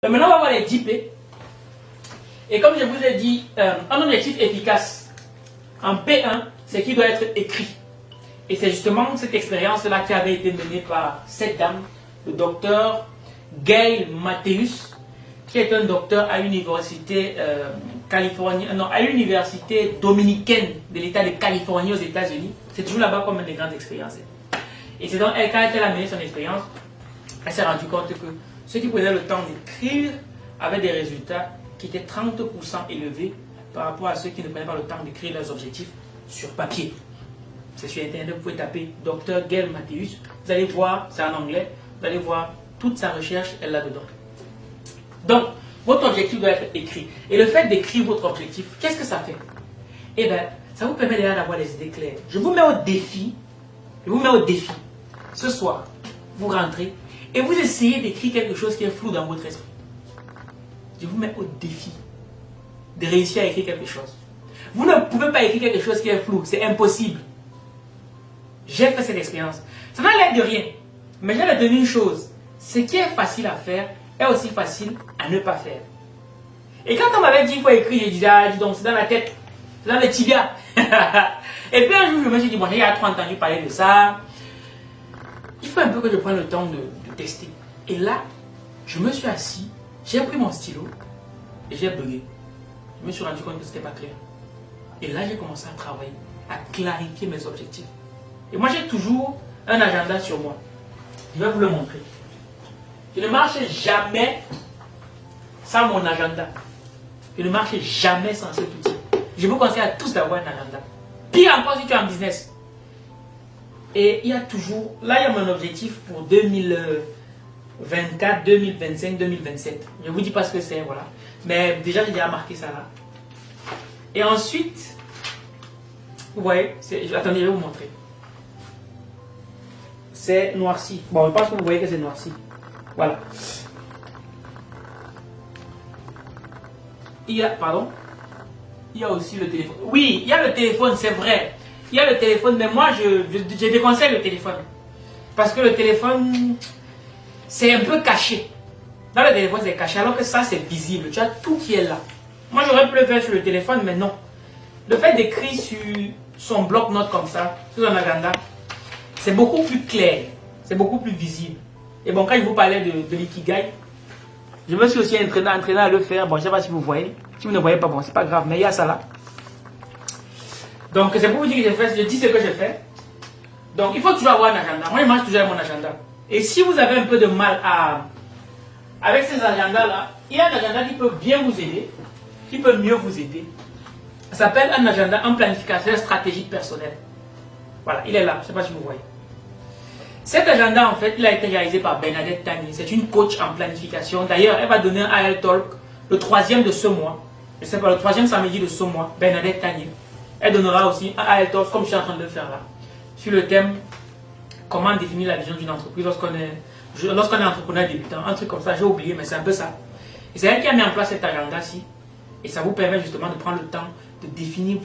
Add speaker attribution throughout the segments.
Speaker 1: Maintenant, on va voir les 10 P. Et comme je vous ai dit, un objectif efficace en P1, c'est qu'il doit être écrit. Et c'est justement cette expérience-là qui avait été menée par cette dame, le docteur Gail Matthews, qui est un docteur à l'université à l'université dominicaine de l'État de Californie aux États-Unis. C'est toujours là-bas comme une des grandes expériences. Et c'est donc elle, quand elle a mené son expérience, elle s'est rendue compte que ceux qui prenaient le temps d'écrire avaient des résultats qui étaient 30% élevés par rapport à ceux qui ne prenaient pas le temps d'écrire leurs objectifs sur papier. C'est sur internet, vous pouvez taper Dr Gail Matthews, vous allez voir, c'est en anglais, vous allez voir toute sa recherche, elle là-dedans. Donc, votre objectif doit être écrit. Et le fait d'écrire votre objectif, qu'est-ce que ça fait? Eh bien, ça vous permet déjà d'avoir les idées claires. Je vous mets au défi, ce soir, vous rentrez et vous essayez d'écrire quelque chose qui est flou dans votre esprit. Je vous mets au défi de réussir à écrire quelque chose. Vous ne pouvez pas écrire quelque chose qui est flou, c'est impossible. J'ai fait cette expérience. Ça n'a l'air de rien, mais je vais vous donner une chose. Ce qui est facile à faire est aussi facile à ne pas faire. Et quand on m'avait dit qu'il faut écrire, je disais, ah, dis donc, c'est dans la tête, c'est dans le tibia. Et puis un jour, je me suis dit, bon, j'ai trop entendu parler de ça. Il faut un peu que je prenne le temps de tester. Et là, je me suis assis, j'ai pris mon stylo et j'ai bugué. Je me suis rendu compte que ce n'était pas clair. Et là, j'ai commencé à travailler, à clarifier mes objectifs. Et moi, j'ai toujours un agenda sur moi. Je vais vous le montrer. Je ne marche jamais sans mon agenda. Je ne marche jamais sans cet outil. Je vous conseille à tous d'avoir un agenda. Pire encore si tu es en business. Et il y a toujours, là il y a mon objectif pour 2024, 2025, 2027. Je ne vous dis pas ce que c'est, voilà. Mais déjà j'ai déjà marqué ça là. Et ensuite, vous voyez, attendez, je vais vous montrer. C'est noirci. Bon, je pense que vous voyez que c'est noirci. Voilà. Il y a, pardon, il y a aussi le téléphone. Oui, il y a le téléphone, c'est vrai. Il y a le téléphone, mais moi, je déconseille le téléphone. Parce que le téléphone, c'est un peu caché. Dans le téléphone, c'est caché, alors que ça, c'est visible. Tu as tout qui est là. Moi, j'aurais pu le faire sur le téléphone, mais non. Le fait d'écrire sur son bloc-notes comme ça, sur un agenda, c'est beaucoup plus clair. C'est beaucoup plus visible. Et bon, quand je vous parlais de l'ikigai, je me suis aussi entraîné à le faire. Bon, je ne sais pas si vous voyez. Si vous ne voyez pas, bon, c'est pas grave, mais il y a ça là. Donc, c'est pour vous dire que je dis ce que je fais. Donc, il faut toujours avoir un agenda. Moi, je marche toujours avec mon agenda. Et si vous avez un peu de mal avec ces agendas-là, il y a un agenda qui peut bien vous aider, qui peut mieux vous aider. Ça s'appelle un agenda en planification stratégique personnelle. Voilà, il est là. Je ne sais pas si vous voyez. Cet agenda, en fait, il a été réalisé par Bernadette Tani. C'est une coach en planification. D'ailleurs, elle va donner un AL Talk le 3e de ce mois. Je ne sais pas, le 3e samedi de ce mois. Bernadette Tani. Elle donnera aussi un AL Talk, comme je suis en train de le faire là, sur le thème comment définir la vision d'une entreprise lorsqu'on est entrepreneur débutant. Un truc comme ça, j'ai oublié, mais c'est un peu ça. Et c'est elle qui a mis en place cet agenda-ci. Et ça vous permet justement de prendre le temps de définir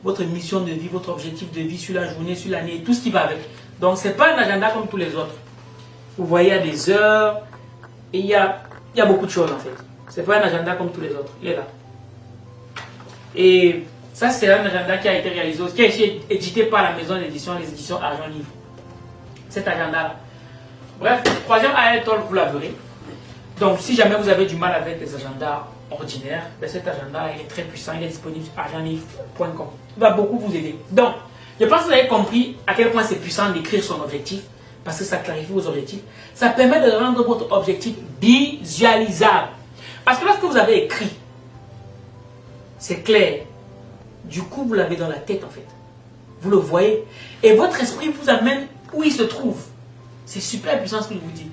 Speaker 1: votre mission de vie, votre objectif de vie sur la journée, sur l'année, et tout ce qui va avec. Donc, ce n'est pas un agenda comme tous les autres. Vous voyez, il y a des heures, et il y a beaucoup de choses en fait. Ce n'est pas un agenda comme tous les autres. Il est là. Et ça, c'est un agenda qui a été réalisé, qui a été édité par la maison d'édition, les éditions Argent Livre. Cet agenda-là. Bref, le 3e AL Talk, vous la verrez. Donc, si jamais vous avez du mal avec les agendas ordinaires, ben cet agenda est très puissant. Il est disponible sur argentlivre.com. Il va beaucoup vous aider. Donc, je pense que vous avez compris à quel point c'est puissant d'écrire son objectif, parce que ça clarifie vos objectifs. Ça permet de rendre votre objectif visualisable. Parce que lorsque vous avez écrit, c'est clair. Du coup, vous l'avez dans la tête en fait. Vous le voyez. Et votre esprit vous amène où il se trouve. C'est super puissant ce que je vous dis.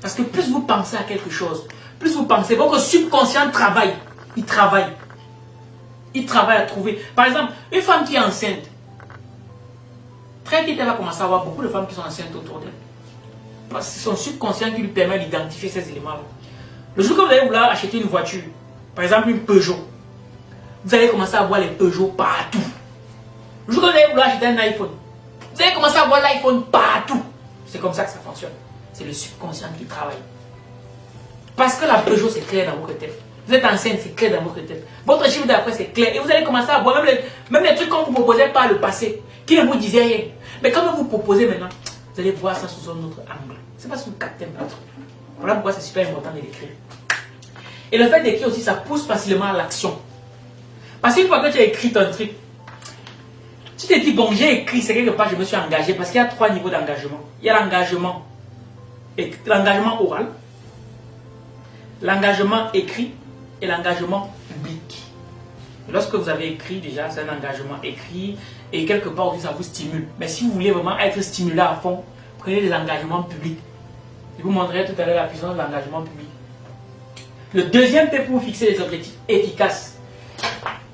Speaker 1: Parce que plus vous pensez à quelque chose, plus vous pensez, votre subconscient travaille. Il travaille. Il travaille à trouver. Par exemple, une femme qui est enceinte, très vite, elle va commencer à avoir beaucoup de femmes qui sont enceintes autour d'elle. Parce que c'est son subconscient qui lui permet d'identifier ces éléments-là. Le jour que vous allez vouloir acheter une voiture, par exemple une Peugeot, vous allez commencer à voir les Peugeot partout. Le jour que vous allez vouloir acheter un iPhone, vous allez commencer à voir l'iPhone partout. C'est comme ça que ça fonctionne. C'est le subconscient qui travaille. Parce que la Peugeot, c'est clair dans votre tête. Vous êtes enceinte, c'est clair dans votre tête. Votre chiffre d'affaires, c'est clair. Et vous allez commencer à voir même les trucs qu'on vous proposait par le passé, qui ne vous disaient rien. Mais quand vous proposez maintenant, vous allez voir ça sous un autre angle. C'est pas sous le capitaine patron. Voilà pourquoi c'est super important de l'écrire. Et le fait d'écrire aussi, ça pousse facilement à l'action. Parce qu'une fois que tu as écrit ton truc, tu te dis, bon, j'ai écrit, c'est quelque part, je me suis engagé. Parce qu'il y a 3 niveaux d'engagement. Il y a l'engagement oral, l'engagement écrit et l'engagement public. Lorsque vous avez écrit déjà, c'est un engagement écrit et quelque part aussi ça vous stimule. Mais si vous voulez vraiment être stimulé à fond, prenez des engagements publics. Je vous montrerai tout à l'heure la puissance de l'engagement public. Le deuxième P pour fixer des objectifs efficaces,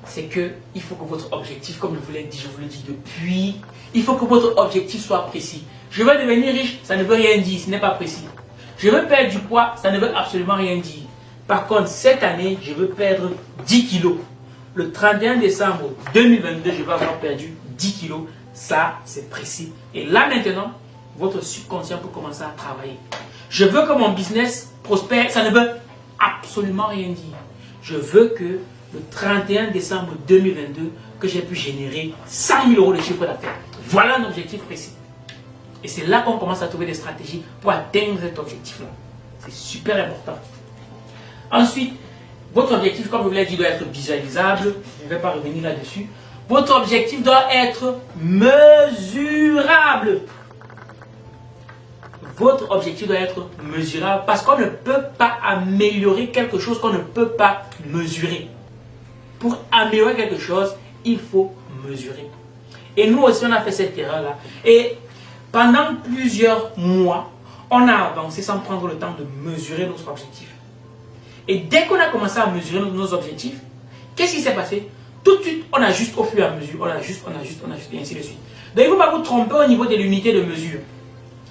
Speaker 1: c'est que il faut que votre objectif, comme je vous l'ai dit, je vous le dis depuis, il faut que votre objectif soit précis. Je veux devenir riche, ça ne veut rien dire, ce n'est pas précis. Je veux perdre du poids, ça ne veut absolument rien dire. Par contre, cette année, je veux perdre 10 kilos. Le 31 décembre 2022, je vais avoir perdu 10 kilos. Ça, c'est précis. Et là, maintenant, votre subconscient peut commencer à travailler. Je veux que mon business prospère, ça ne veut absolument rien dire. Je veux que le 31 décembre 2022, que j'ai pu générer 100 000 euros de chiffre d'affaires. Voilà un objectif précis. Et c'est là qu'on commence à trouver des stratégies pour atteindre cet objectif-là. C'est super important. Ensuite, votre objectif, comme je vous l'ai dit, doit être visualisable. Je ne vais pas revenir là-dessus. Votre objectif doit être mesurable. Votre objectif doit être mesurable parce qu'on ne peut pas améliorer quelque chose qu'on ne peut pas mesurer. Pour améliorer quelque chose, il faut mesurer. Et nous aussi, on a fait cette erreur-là. Et pendant plusieurs mois, on a avancé sans prendre le temps de mesurer notre objectif. Et dès qu'on a commencé à mesurer nos objectifs, qu'est-ce qui s'est passé? Tout de suite, on ajuste au fur et à mesure. On ajuste, et ainsi de suite. Donc, il ne faut pas vous tromper au niveau de l'unité de mesure.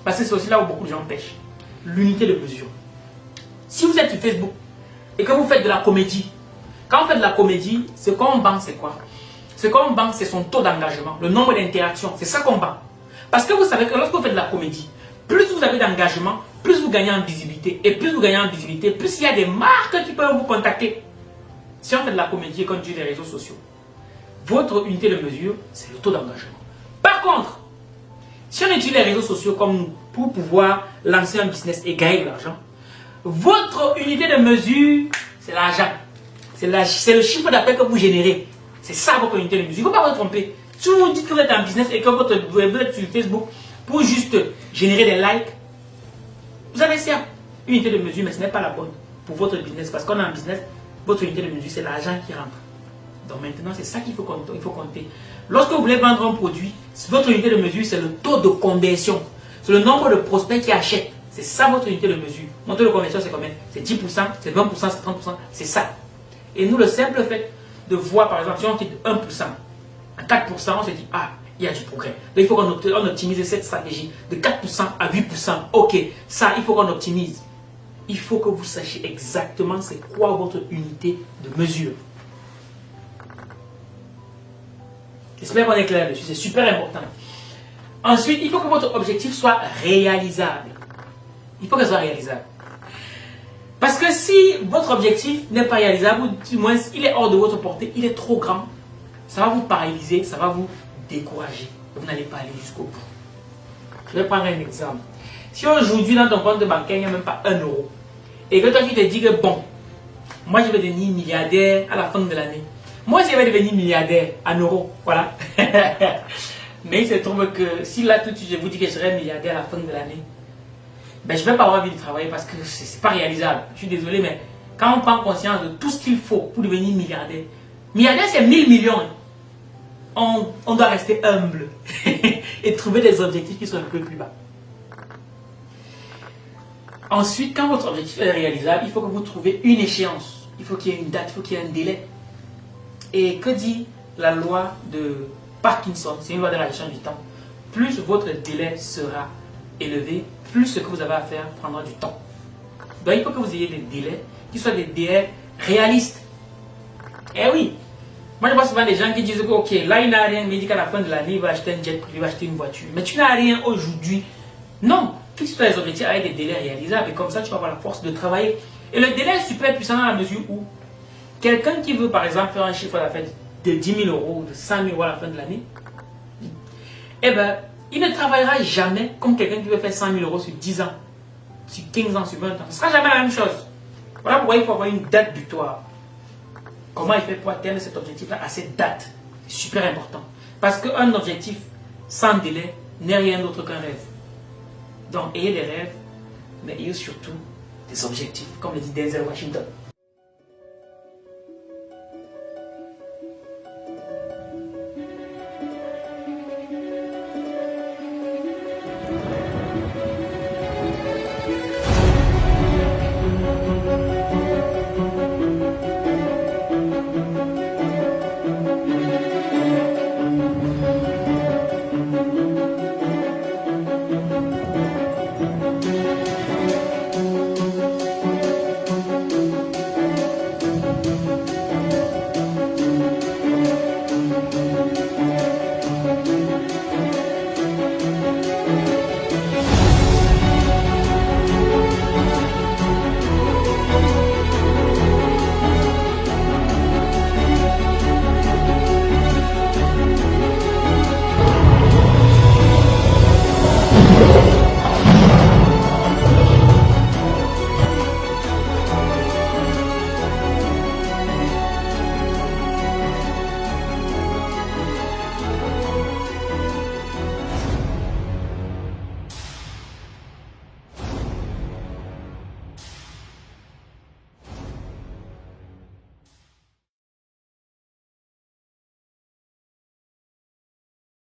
Speaker 1: Parce que c'est aussi là où beaucoup de gens pêchent. L'unité de mesure. Si vous êtes sur Facebook et que vous faites de la comédie, quand vous faites de la comédie, ce qu'on vend, c'est quoi? Ce qu'on vend, c'est son taux d'engagement, le nombre d'interactions. C'est ça qu'on vend. Parce que vous savez que lorsque vous faites de la comédie, plus vous avez d'engagement, plus vous gagnez en visibilité. Et plus vous gagnez en visibilité, plus il y a des marques qui peuvent vous contacter. Si on fait de la comédie et qu'on utilise les réseaux sociaux, votre unité de mesure, c'est le taux d'engagement. Par contre, si on utilise les réseaux sociaux comme nous pour pouvoir lancer un business et gagner de l'argent, votre unité de mesure, c'est l'argent. C'est le chiffre d'affaires que vous générez. C'est ça votre unité de mesure. Il ne faut pas vous tromper. Si vous dites que vous êtes en business et que vous êtes sur Facebook pour juste générer des likes, vous avez certes une unité de mesure, mais ce n'est pas la bonne pour votre business. Parce qu'on a un business, votre unité de mesure, c'est l'argent qui rentre. Donc maintenant, c'est ça qu'il faut compter. Lorsque vous voulez vendre un produit, votre unité de mesure, c'est le taux de conversion. C'est le nombre de prospects qui achètent. C'est ça votre unité de mesure. Mon taux de conversion, c'est combien? C'est 10%, c'est 20%, c'est 30%. C'est ça. Et nous, le simple fait de voir, par exemple, si on quitte 1% à 4%, on se dit, ah, il y a du progrès. Donc, il faut qu'on optimise cette stratégie de 4% à 8%. Ok, ça, il faut qu'on optimise. Il faut que vous sachiez exactement c'est quoi votre unité de mesure. J'espère qu'on est clair dessus, c'est super important. Ensuite, il faut que votre objectif soit réalisable. Il faut que ce soit réalisable. Parce que si votre objectif n'est pas réalisable, ou du moins il est hors de votre portée, il est trop grand, ça va vous paralyser, ça va vous décourager. Vous n'allez pas aller jusqu'au bout. Je vais prendre un exemple. Si aujourd'hui dans ton compte bancaire, il n'y a même pas 1 euro, et que toi tu te dis que bon, moi je vais devenir milliardaire à la fin de l'année. Moi je vais devenir milliardaire en euros, voilà. Mais il se trouve que si là tout de suite je vous dis que je serai milliardaire à la fin de l'année, ben, je ne vais pas avoir envie de travailler parce que ce n'est pas réalisable. Je suis désolé, mais quand on prend conscience de tout ce qu'il faut pour devenir milliardaire, milliardaire c'est 1000 millions. On doit rester humble et trouver des objectifs qui sont un peu plus bas. Ensuite, quand votre objectif est réalisable, il faut que vous trouviez une échéance. Il faut qu'il y ait une date, il faut qu'il y ait un délai. Et que dit la loi de Parkinson? C'est une loi de la gestion du temps. Plus votre délai sera élevé, plus ce que vous avez à faire prendra du temps. Donc il faut que vous ayez des délais qui soient des délais réalistes. Eh oui, moi je vois souvent des gens qui disent que ok, là il n'a rien, mais il dit qu'à la fin de l'année il va acheter un jet privé, il va acheter une voiture. Mais tu n'as rien aujourd'hui. Non, fixe-toi les objectifs avec des délais réalisables et comme ça tu vas avoir la force de travailler. Et le délai est super puissant dans la mesure où quelqu'un qui veut par exemple faire un chiffre d'affaires de 10 000 euros, de 100 000 euros à la fin de l'année, eh ben, il ne travaillera jamais comme quelqu'un qui veut faire 100 000 euros sur 10 ans, sur 15 ans, sur 20 ans. Ce ne sera jamais la même chose. Voilà pourquoi il faut avoir une date butoir. Comment il fait pour atteindre cet objectif-là à cette date? C'est super important. Parce qu'un objectif sans délai n'est rien d'autre qu'un rêve. Donc, ayez des rêves, mais ayez surtout des objectifs, comme le dit Denzel Washington.